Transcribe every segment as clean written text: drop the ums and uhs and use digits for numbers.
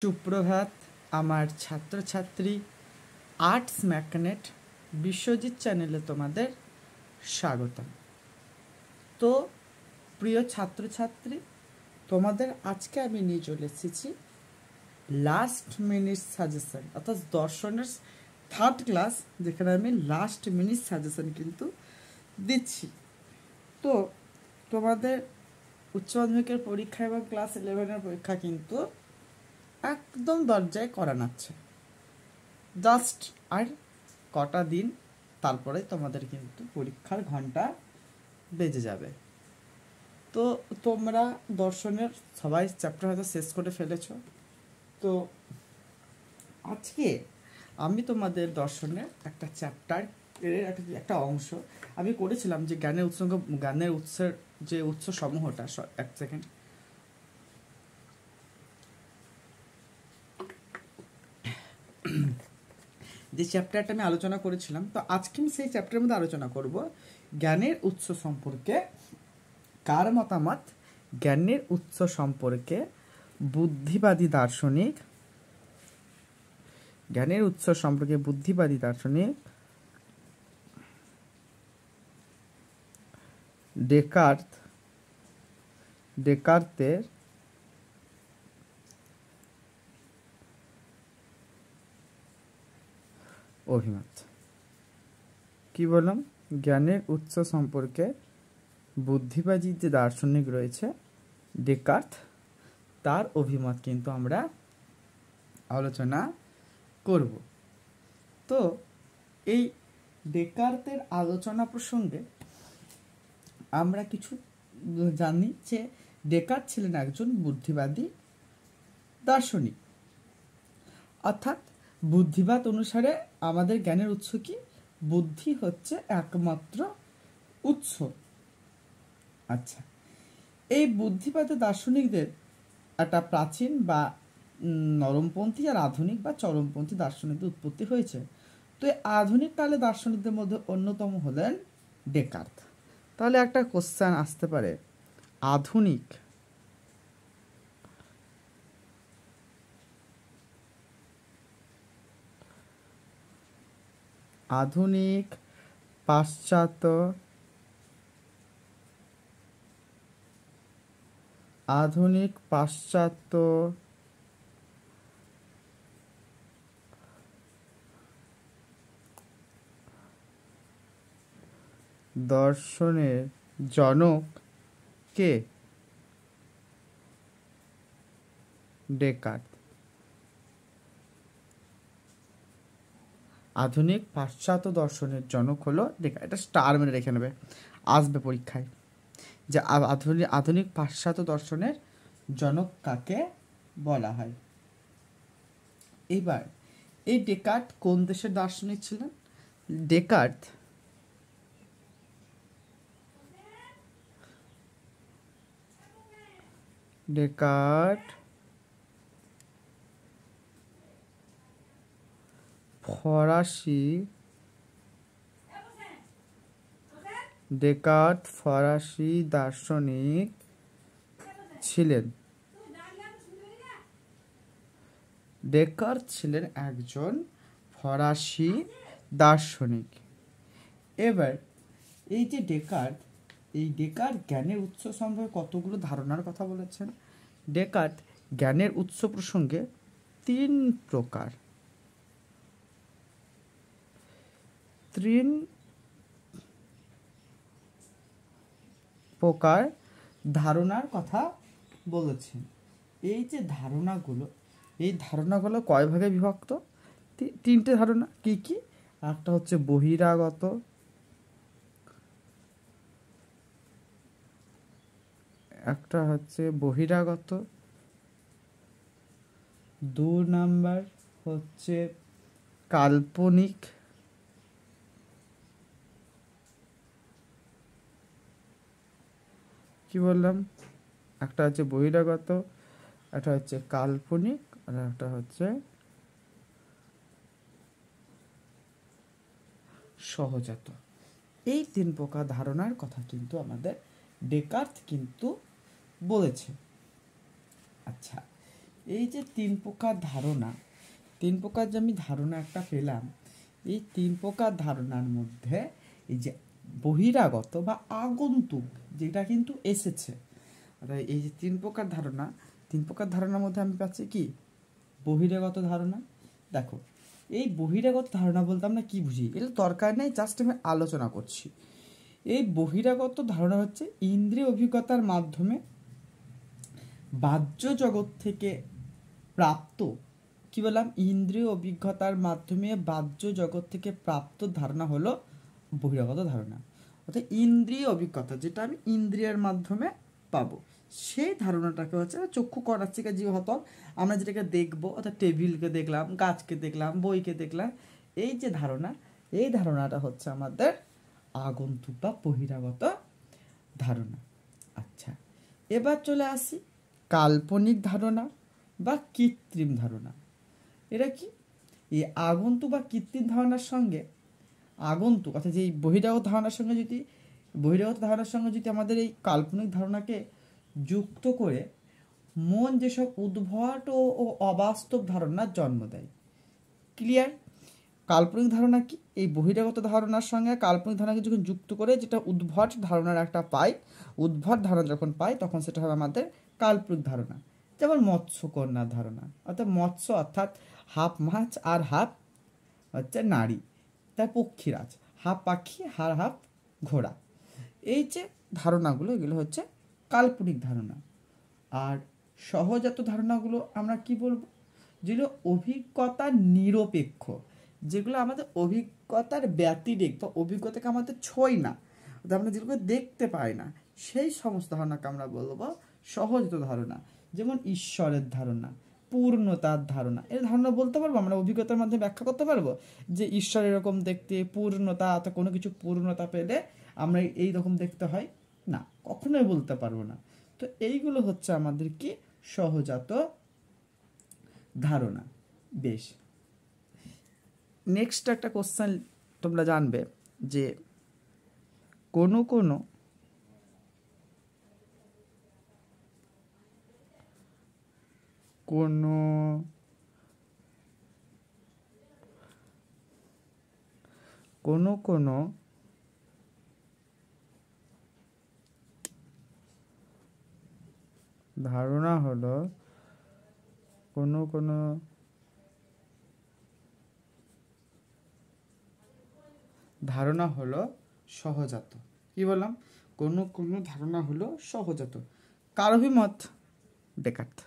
সুপ্রভাত আমার ছাত্রছাত্রী আর্টস ম্যাগনেট বিশ্বজিৎ চ্যানেলে তোমাদের স্বাগতম। তো প্রিয় ছাত্রছাত্রী, তোমাদের আজকে আমি নিয়ে চলে এসেছি লাস্ট মিনিট সাজেশন, অর্থাৎ দর্শনের থার্ড ক্লাস, যেখানে আমি লাস্ট মিনিট সাজেশন কিন্তু দিচ্ছি। তো তোমাদের উচ্চ মাধ্যমিকের পরীক্ষা এবং ক্লাস 11-এর পরীক্ষা কিন্তু একদম দরজায় করা নাচ্ছে। জাস্ট আর কটা দিন, তারপরে তোমাদের কিন্তু পরীক্ষার ঘন্টা বেজে যাবে। তো তোমরা দর্শনের সবাই চ্যাপ্টার হয়তো শেষ করে ফেলেছো। তো আজকে আমি তোমাদের দর্শনের একটা চ্যাপ্টার একটা অংশ আমি করেছিলাম, যে জ্ঞানের উৎসের যে উৎস সমূহটা, এক সেকেন্ড, যে চ্যাপ্টারটা আমি আলোচনা করেছিলাম। তো আজকে আমি সেই চ্যাপ্টারের মধ্যে আলোচনা করব জ্ঞানের উৎস সম্পর্কে কার মতামত, জ্ঞানের উৎস সম্পর্কে বুদ্ধিবাদী দার্শনিক, জ্ঞানের উৎস সম্পর্কে বুদ্ধিবাদী দার্শনিক ডেকার্তের অভিমত। কি বললাম? জ্ঞানের উৎস সম্পর্কে বুদ্ধিবাদী যে দার্শনিক রয়েছে ডেকার্ত, তার অভিমত কিন্তু আমরা আলোচনা করব। তো এই ডেকার্তের আলোচনা প্রসঙ্গে আমরা কিছু জানি যে ডেকার্ত ছিলেন একজন বুদ্ধিবাদী দার্শনিক। অর্থাৎ বুদ্ধিবাদ অনুসারে আমাদের জ্ঞানের উৎস কি? বুদ্ধি হচ্ছে একমাত্র উৎস। আচ্ছা, এই বুদ্ধিবাদী দার্শনিকদের একটা প্রাচীন বা নরমপন্থী আর আধুনিক বা চরমপন্থী দার্শনিকদের উৎপত্তি হয়েছে। তো এই আধুনিক কালে দার্শনিকদের মধ্যে অন্যতম হলেন ডেকার্ত। তাহলে একটা কোশ্চেন আসতে পারে, আধুনিক পাশ্চাত্য দর্শনের জনক কে? ডেকার্ত। আধুনিক পাশ্চাত্য দর্শনের জনক হলো ডেকার্ত। এটা স্টার মেনে রেখে নেবে, আসবে পরীক্ষায়, যে আধুনিক পাশ্চাত্য দর্শনের জনক কাকে বলা হয়। এবার এই ডেকার্ত কোন দেশের দার্শনিক ছিলেন? ডেকার্ত ফরাসি দার্শনিক ছিলেন। ডেকার্ত ছিলেন একজন ফরাসি দার্শনিক। এবার এই যে ডেকার্ত জ্ঞানের উৎস সম্পর্কে কতগুলো ধারণার কথা বলেছেন। ডেকার্ত জ্ঞানের উৎস প্রসঙ্গে তিন প্রকার ধারণার কথা বলেছেন। এই যে ধারণাগুলো কয় ভাগে বিভক্ত? তিনটে ধারণা। কি কি? একটা হচ্ছে বহিরাগত, দুই নাম্বার হচ্ছে কাল্পনিক, কি বললাম? একটা হচ্ছে বহিরাগত, একটা হচ্ছে কাল্পনিক, আর একটা হচ্ছে সহজাত। এই তিন প্রকার ধারণার কথা কিন্তু আমাদের ডেকার্ত কিন্তু বলেছে। আচ্ছা, এই যে 3 প্রকার ধারণা, 3 প্রকার যে আমি ধারণা একটা পেলাম, এই 3 প্রকার ধারণার মধ্যে এই যে বহিরাগত বা আগন্তুক যেটা কিন্তু এসেছে, অর্থাৎ এই যে 3 প্রকার ধারণা, 3 প্রকার ধারণার মধ্যে আমি পাচ্ছি কি বহিরাগত ধারণা। দেখো এই বহিরাগত ধারণা বলতে আমরা কি বুঝি, এটা দরকার নেই, জাস্ট আমি আলোচনা করছি। এই বহিরাগত ধারণা হচ্ছে ইন্দ্রিয় অভিজ্ঞতার মাধ্যমে বাহ্য জগৎ থেকে প্রাপ্ত, কি বললাম, ইন্দ্রিয় অভিজ্ঞতার মাধ্যমে বাহ্য জগৎ থেকে প্রাপ্ত ধারণা হলো বহিরাগত ধারণা। অর্থাৎ ইন্দ্রিয় অভিজ্ঞতা যেটা আমি ইন্দ্রিয়ের মাধ্যমে পাবো, সেই ধারণাটাকে হচ্ছে চক্ষু কর্ণাচিকা জিহ্বতল, আমরা যেটাকে দেখবো, অর্থাৎ টেবিলকে দেখলাম, গাছকে দেখলাম, বইকে দেখলাম, এই যে ধারণা, এই ধারণাটা হচ্ছে আমাদের আগন্তুক বা বহিরাগত ধারণা। আচ্ছা, এবার চলে আসি কাল্পনিক ধারণা বা কৃত্রিম ধারণা। এটা কি, এই আগন্তুক বা কৃত্রিম ধারণার সঙ্গে আগন্তুক অর্থাৎ যে বহিরাগত ধারণার সঙ্গে যদি আমাদের এই কাল্পনিক ধারণাকে যুক্ত করে মন যেসব উদ্ভট ও অবাস্তব ধারণার জন্ম দেয়। ক্লিয়ার? কাল্পনিক ধারণা কি, এই বহিরাগত ধারণার সঙ্গে কাল্পনিক ধারণাকে যখন যুক্ত করে যেটা উদ্ভট ধারণার একটা পাই, উদ্ভট ধারণা যখন পাই তখন সেটা হবে আমাদের কাল্পনিক ধারণা। যেমন মৎস্যকন্যার ধারণা, অর্থাৎ মৎস্য অর্থাৎ হাফ মাছ আর হাফ হচ্ছে নারী, তাই পক্ষীরাজ, হাফ পাখি আর হাফ ঘোড়া। এই যে ধারণাগুলো, এগুলো হচ্ছে কাল্পনিক ধারণা। আর সহজাত ধারণাগুলো আমরা কি বলবো, যেগুলো অভিজ্ঞতার নিরপেক্ষ, যেগুলো আমাদের অভিজ্ঞতার ব্যতিরেক বা অভিজ্ঞতাকে আমাদের ছোঁয় না, আমরা যেগুলো দেখতে পাই না, সেই সমস্ত ধারণাকে আমরা বলবো সহজাত ধারণা। যেমন ঈশ্বরের ধারণা, পূর্ণতার ধারণা, এই ধারণা বলতে পারবো আমরা, অভিজ্ঞতার মাধ্যমে ব্যাখ্যা করতে পারবো যে ঈশ্বর এরকম দেখতে, পূর্ণতা অর্থাৎ কোনো কিছু পূর্ণতা পেলে আমরা এই রকম দেখতে হয় না, কখনোই বলতে পারবো না। তো এইগুলো হচ্ছে আমাদের কি সহজাত ধারণা। বেশ, নেক্সট একটা কোশ্চেন তোমরা জানবে যে কোনো কোনো কোনো কোনো কোনো ধারণা হলো কোনো কোনো ধারণা হলো সহজাত। কি বললাম, কোনো কোনো ধারণা হলো সহজাত। কার অভিমত? ডেকার্ত।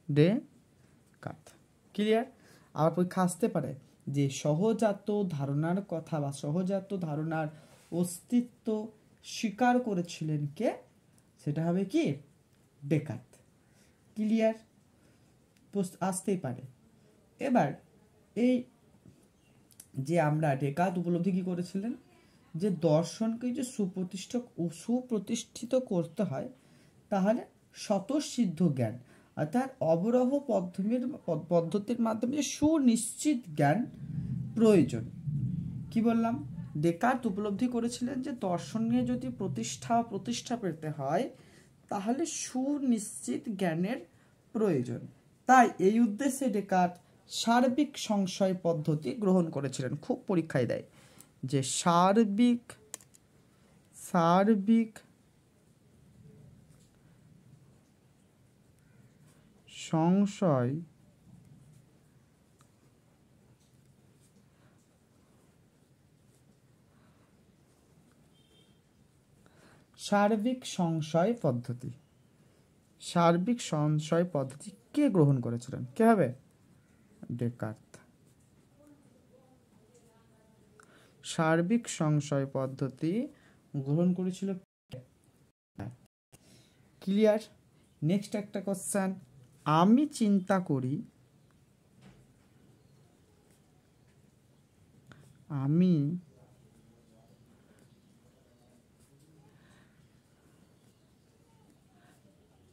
ডেকার্ত। ক্লিয়ার? আবার পরীক্ষা আসতে পারে যে সহজাত ধারণার কথা বা সহজাত ধারণার অস্তিত্ব স্বীকার করেছিলেন কে? সেটা হবে কি ডেকার্ত। ক্লিয়ার? আসতেই পারে। এবার এই যে আমরা ডেকার্ত উপলব্ধি কি করেছিলেন, যে দর্শনকে যে সুপ্রতিষ্ঠিত করতে হয় তাহলে স্বতঃসিদ্ধ জ্ঞান অর্থাৎ অবরোহ পদ্ধতির মাধ্যমে যে সুনিশ্চিত জ্ঞান প্রয়োজন। কি বললাম, ডেকার্ত উপলব্ধি করেছিলেন যে দর্শনে যদি প্রতিষ্ঠা পেতে হয় তাহলে সুনিশ্চিত জ্ঞানের প্রয়োজন। তাই এই উদ্দেশ্যে ডেকার্ত সার্বিক সংশয় পদ্ধতি গ্রহণ করেছিলেন। খুব পরীক্ষায় দেয় যে সার্বিক সংশয় পদ্ধতি কে গ্রহণ করেছিলেন? কে হবে? ডেকার্ত। সার্বিক সংশয় পদ্ধতি গ্রহণ করেছিল। ক্লিয়ার? নেক্সট একটা কোশ্চেন, আমি চিন্তা করি, আমি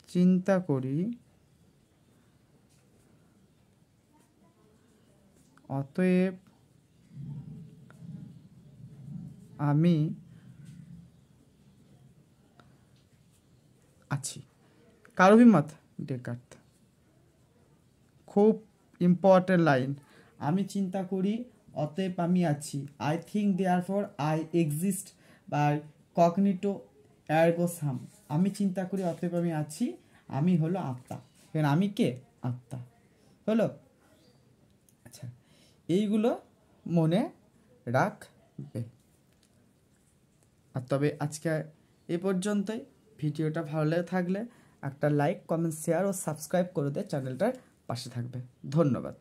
চিন্তা করি অতএব আমি আছি। কার অভিমত? ডেকার্ত। খুব ইম্পর্টেন্ট লাইন। আমি চিন্তা করি অতএব আমি আছি। I think therefore I exist by কগনিটো এরগো সাম। আমি চিন্তা করি অতএব আমি আছি, আমি হলো আত্মা। কারণ আমি কে? আত্মা। হলো? আচ্ছা, এইগুলো মনে রাখবে। আর তবে আজকে এ পর্যন্তই। ভিডিওটা ভালো লেগে থাকলে একটা লাইক, কমেন্ট, শেয়ার ও সাবস্ক্রাইব করে দিয়ে চ্যানেলটার পাশে থাকবে। ধন্যবাদ।